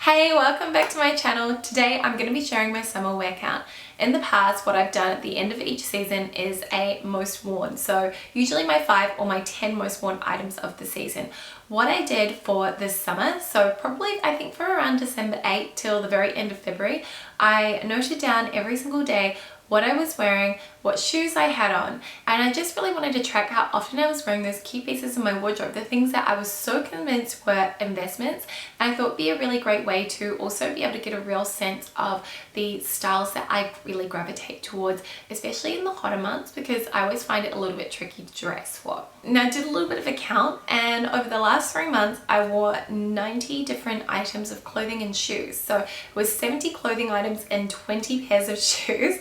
Hey, welcome back to my channel. Today I'm going to be sharing my summer wear count. In the past, what I've done at the end of each season is a most worn. So usually my 5 or my 10 most worn items of the season. What I did for this summer, so probably I think for around December 8 till the very end of February, I noted down every single day what I was wearing, what shoes I had on, and I just really wanted to track how often I was wearing those key pieces in my wardrobe, the things that I was so convinced were investments, and I thought would be a really great way to also be able to get a real sense of the styles that I really gravitate towards, especially in the hotter months, because I always find it a little bit tricky to dress for. Now I did a little bit of a count, and over the last 3 months I wore 90 different items of clothing and shoes. So it was 70 clothing items and 20 pairs of shoes,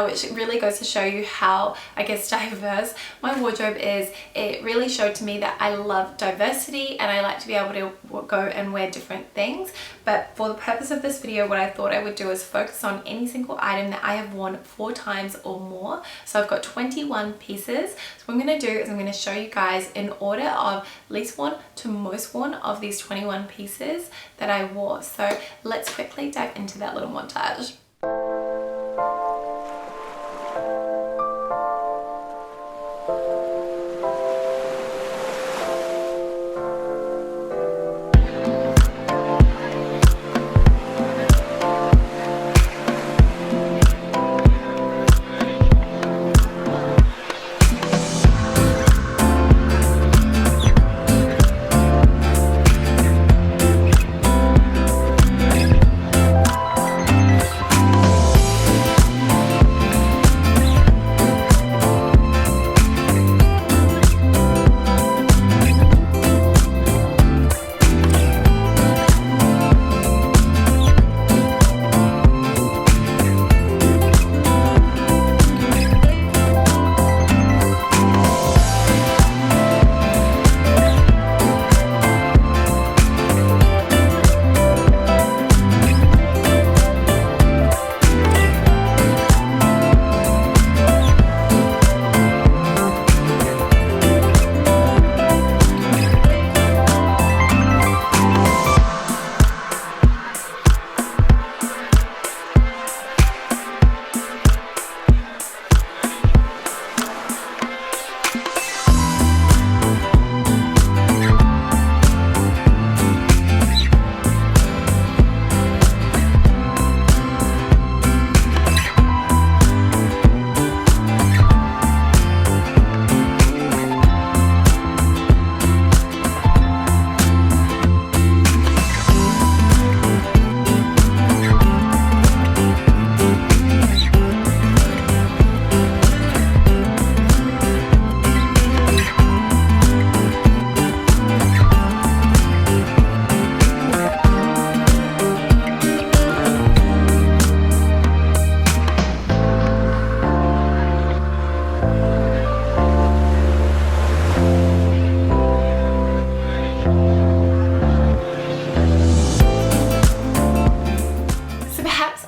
which really goes to show you how, I guess, diverse my wardrobe is. It really showed to me that I love diversity and I like to be able to go and wear different things. But for the purpose of this video, what I thought I would do is focus on any single item that I have worn 4 times or more. So I've got 21 pieces. So what I'm going to do is I'm going to show you guys in order of least worn to most worn of these 21 pieces that I wore. So let's quickly dive into that little montage.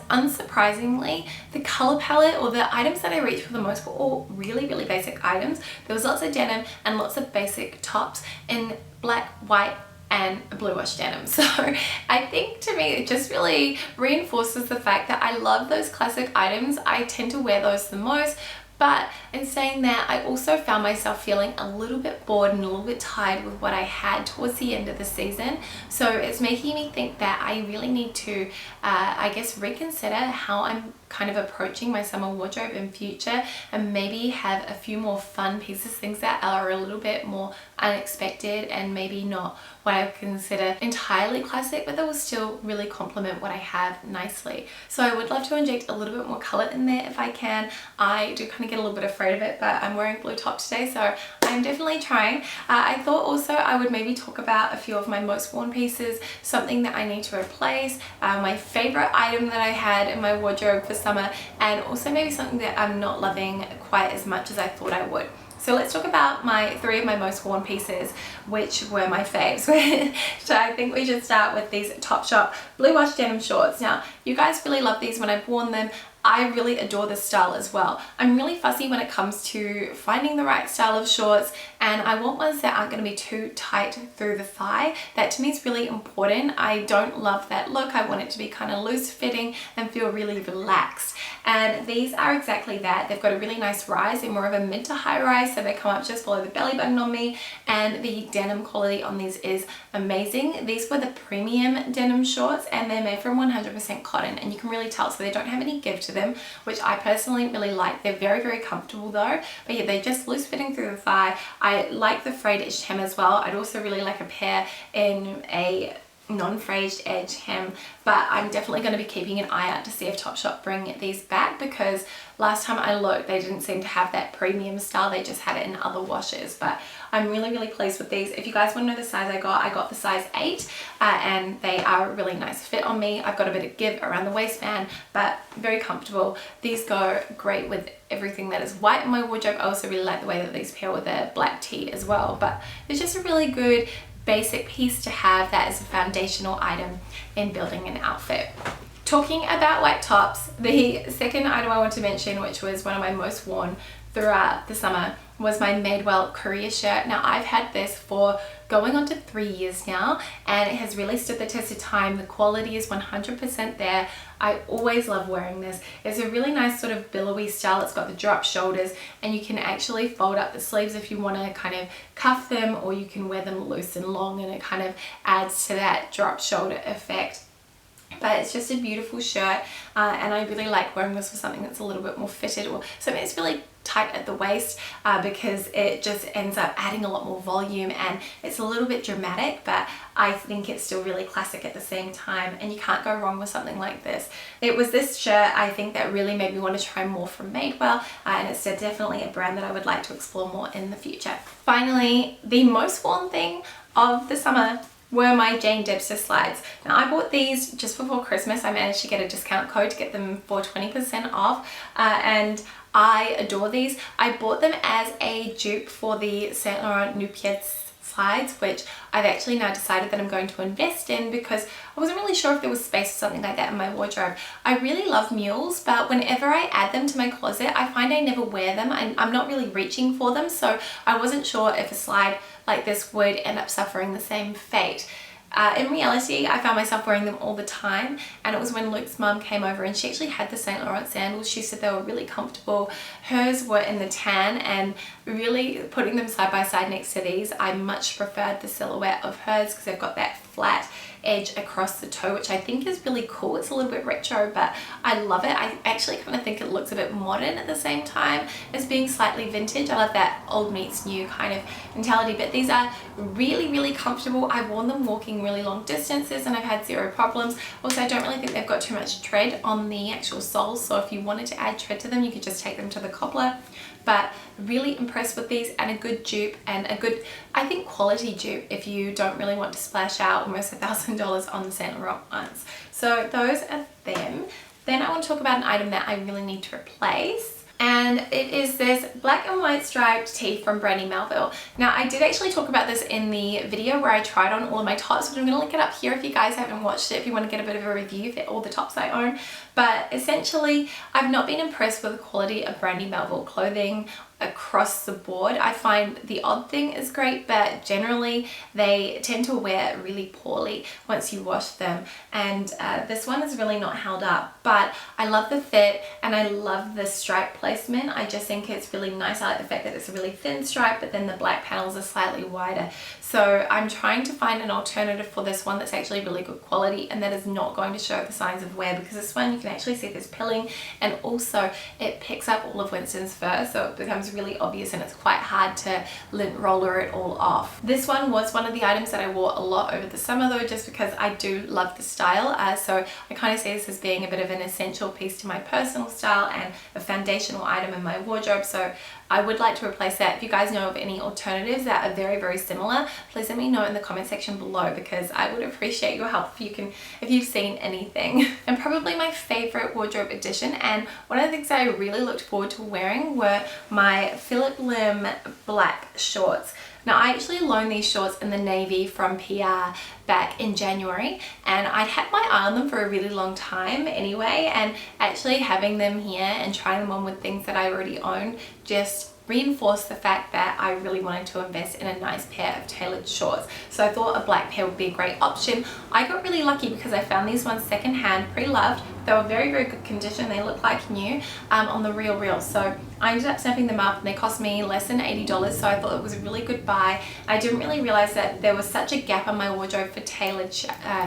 Unsurprisingly, the color palette or the items that I reached for the most were all really basic items. There was lots of denim and lots of basic tops in black, white, and a blue wash denim. So I think to me it just really reinforces the fact that I love those classic items. I tend to wear those the most. But in saying that, I also found myself feeling a little bit bored and a little bit tired with what I had towards the end of the season. So it's making me think that I really need to, I guess, reconsider how I'm kind of approaching my summer wardrobe in future, and maybe have a few more fun pieces, things that are a little bit more unexpected and maybe not what I would consider entirely classic, but that will still really complement what I have nicely. So I would love to inject a little bit more color in there if I can. I do kind of get a little bit afraid of it, but I'm wearing blue top today, so I'm definitely trying. I thought also I would maybe talk about a few of my most worn pieces, something that I need to replace, my favorite item that I had in my wardrobe for summer, and also maybe something that I'm not loving quite as much as I thought I would. So let's talk about my 3 of my most worn pieces, which were my faves. So I think we should start with these Topshop blue wash denim shorts. Now, you guys really love these when I've worn them. I really adore this style as well. I'm really fussy when it comes to finding the right style of shorts and I want ones that aren't going to be too tight through the thigh. That to me is really important. I don't love that look. I want it to be kind of loose fitting and feel really relaxed. And these are exactly that. They've got a really nice rise. They're more of a mid to high rise, so they come up just below the belly button on me, and the denim quality on these is amazing. These were the premium denim shorts, and they're made from 100% cotton, and you can really tell, so they don't have any give to them, which I personally really like. They're very, very comfortable though, but yeah, they're just loose fitting through the thigh. I like the frayed edged hem as well. I'd also really like a pair in a non-frayed edge hem, but I'm definitely going to be keeping an eye out to see if Topshop bring these back, because last time I looked they didn't seem to have that premium style. They just had it in other washes, but I'm really, really pleased with these. If you guys want to know the size I got the size 8, and they are a really nice fit on me. I've got a bit of give around the waistband, but very comfortable. These go great with everything that is white in my wardrobe. I also really like the way that these pair with a black tee as well, but it's just a really good basic piece to have that as a foundational item in building an outfit. Talking about white tops, the second item I want to mention, which was one of my most worn throughout the summer, was my Mademoiselle courier shirt. Now I've had this for going on to 3 years now, and it has really stood the test of time. The quality is 100% there. I always love wearing this. It's a really nice sort of billowy style. It's got the drop shoulders, and you can actually fold up the sleeves if you want to kind of cuff them, or you can wear them loose and long, and it kind of adds to that drop shoulder effect. But it's just a beautiful shirt, and I really like wearing this for something that's a little bit more fitted, or something that's really tight at the waist, because it just ends up adding a lot more volume, and it's a little bit dramatic, but I think it's still really classic at the same time, and you can't go wrong with something like this. It was this shirt, I think, that really made me want to try more from Madewell, and it's definitely a brand that I would like to explore more in the future. Finally, the most worn thing of the summer were my Jane Debster slides. Now I bought these just before Christmas. I managed to get a discount code to get them for 20% off, and I adore these. I bought them as a dupe for the Saint Laurent Nu-Pieds slides, which I've actually now decided that I'm going to invest in, because I wasn't really sure if there was space for something like that in my wardrobe. I really love mules, but whenever I add them to my closet, I find I never wear them, and I'm not really reaching for them, so I wasn't sure if a slide like this would end up suffering the same fate. In reality, I found myself wearing them all the time, and it was when Luke's mum came over, and she actually had the Saint Laurent sandals. She said they were really comfortable. Hers were in the tan, and really putting them side by side next to these, I much preferred the silhouette of hers, because they've got that flat edge across the toe, which I think is really cool. It's a little bit retro, but I love it. I actually kind of think it looks a bit modern at the same time as being slightly vintage. I love that old meets new kind of mentality, but these are really, really comfortable. I've worn them walking really long distances, and I've had zero problems. Also, I don't really think they've got too much tread on the actual soles, so if you wanted to add tread to them, you could just take them to the cobbler. But really impressed with these, and a good dupe, and a good, I think, quality dupe if you don't really want to splash out almost $1,000 on the Saint Laurent ones. So those are them. Then I want to talk about an item that I really need to replace, and it is this black and white striped tee from Brandy Melville. Now I did actually talk about this in the video where I tried on all of my tops, but I'm going to link it up here if you guys haven't watched it, if you want to get a bit of a review for all the tops I own. But essentially, I've not been impressed with the quality of Brandy Melville clothing across the board. I find the odd thing is great, but generally they tend to wear really poorly once you wash them, and this one is really not held up. But I love the fit, and I love the stripe placement. I just think it's really nice. I like the fact that it's a really thin stripe, but then the black panels are slightly wider. So I'm trying to find an alternative for this one that's actually really good quality, and that is not going to show the signs of wear, because this one you can actually see this pilling, and also it picks up all of Winston's fur, so it becomes really obvious, and it's quite hard to lint roller it all off. This one was one of the items that I wore a lot over the summer though, just because I do love the style, so I kind of see this as being a bit of an essential piece to my personal style and a foundational item in my wardrobe, so I would like to replace that. If you guys know of any alternatives that are very, very similar, please let me know in the comment section below, because I would appreciate your help if you've seen anything. And probably my favorite wardrobe addition, and one of the things that I really looked forward to wearing, were my Phillip Lim black shorts. Now I actually loaned these shorts in the navy from PR back in January, and I'd had my eye on them for a really long time anyway, and actually having them here and trying them on with things that I already own just reinforced the fact that I really wanted to invest in a nice pair of tailored shorts. So I thought a black pair would be a great option. I got really lucky because I found these ones secondhand, pre-loved. They were very, very good condition. They look like new on the Real. So I ended up snapping them up and they cost me less than $80. So I thought it was a really good buy. I didn't really realize that there was such a gap on my wardrobe for tailored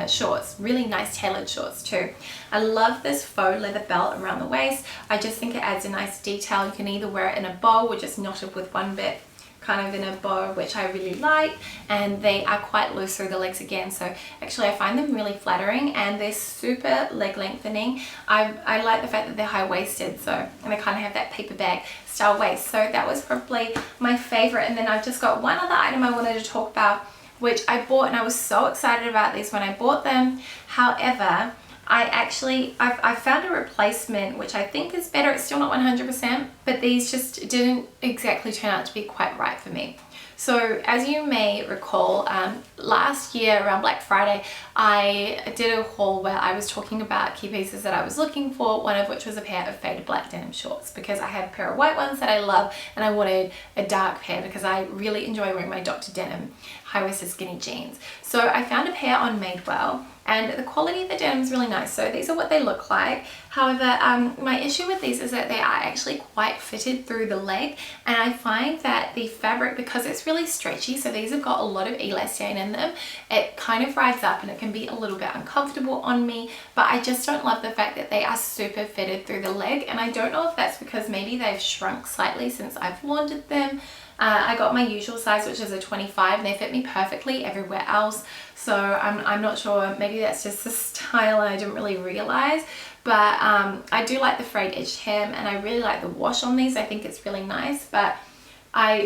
shorts, really nice tailored shorts too. I love this faux leather belt around the waist. I just think it adds a nice detail. You can either wear it in a bow or just knot it with one bit kind of in a bow, which I really like, and they are quite loose through the legs again, so actually I find them really flattering and they're super leg lengthening. I like the fact that they're high-waisted, so, and they kind of have that paper bag style waist, so that was probably my favorite. And then I've just got one other item I wanted to talk about, which I bought, and I was so excited about these when I bought them. However, I found a replacement which I think is better. It's still not 100%, but these just didn't exactly turn out to be quite right for me. So as you may recall, last year around Black Friday, I did a haul where I was talking about key pieces that I was looking for, one of which was a pair of faded black denim shorts, because I had a pair of white ones that I love and I wanted a dark pair because I really enjoy wearing my Dr. Denim high-waisted skinny jeans. So I found a pair on Madewell, and the quality of the denim is really nice. So these are what they look like. However, my issue with these is that they are actually quite fitted through the leg, and I find that the fabric, because it's really stretchy, so these have got a lot of elastane in them, it kind of rides up and it can be a little bit uncomfortable on me, but I just don't love the fact that they are super fitted through the leg, and I don't know if that's because maybe they've shrunk slightly since I've laundered them. I got my usual size, which is a 25, and they fit me perfectly everywhere else. So I'm not sure, maybe that's just the style and I didn't really realize. But I do like the frayed edged hem, and I really like the wash on these. I think it's really nice, but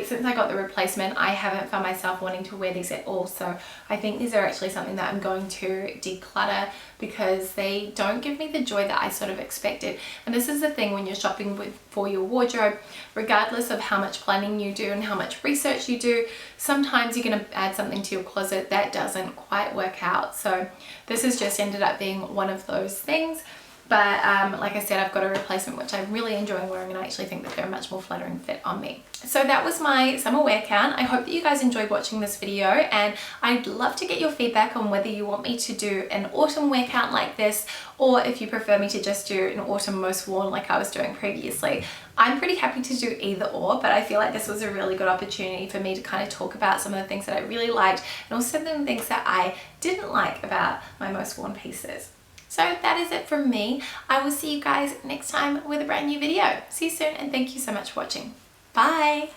since I got the replacement, I haven't found myself wanting to wear these at all. So I think these are actually something that I'm going to declutter because they don't give me the joy that I sort of expected. And this is the thing when you're shopping for your wardrobe, regardless of how much planning you do and how much research you do, sometimes you're going to add something to your closet that doesn't quite work out. So this has just ended up being one of those things. But like I said, I've got a replacement which I really enjoy wearing, and I actually think that they're a much more flattering fit on me. So that was my summer wear count. I hope that you guys enjoyed watching this video, and I'd love to get your feedback on whether you want me to do an autumn wear count like this, or if you prefer me to just do an autumn most worn like I was doing previously. I'm pretty happy to do either or, but I feel like this was a really good opportunity for me to kind of talk about some of the things that I really liked, and also the things that I didn't like about my most worn pieces. So that is it from me. I will see you guys next time with a brand new video. See you soon, and thank you so much for watching. Bye!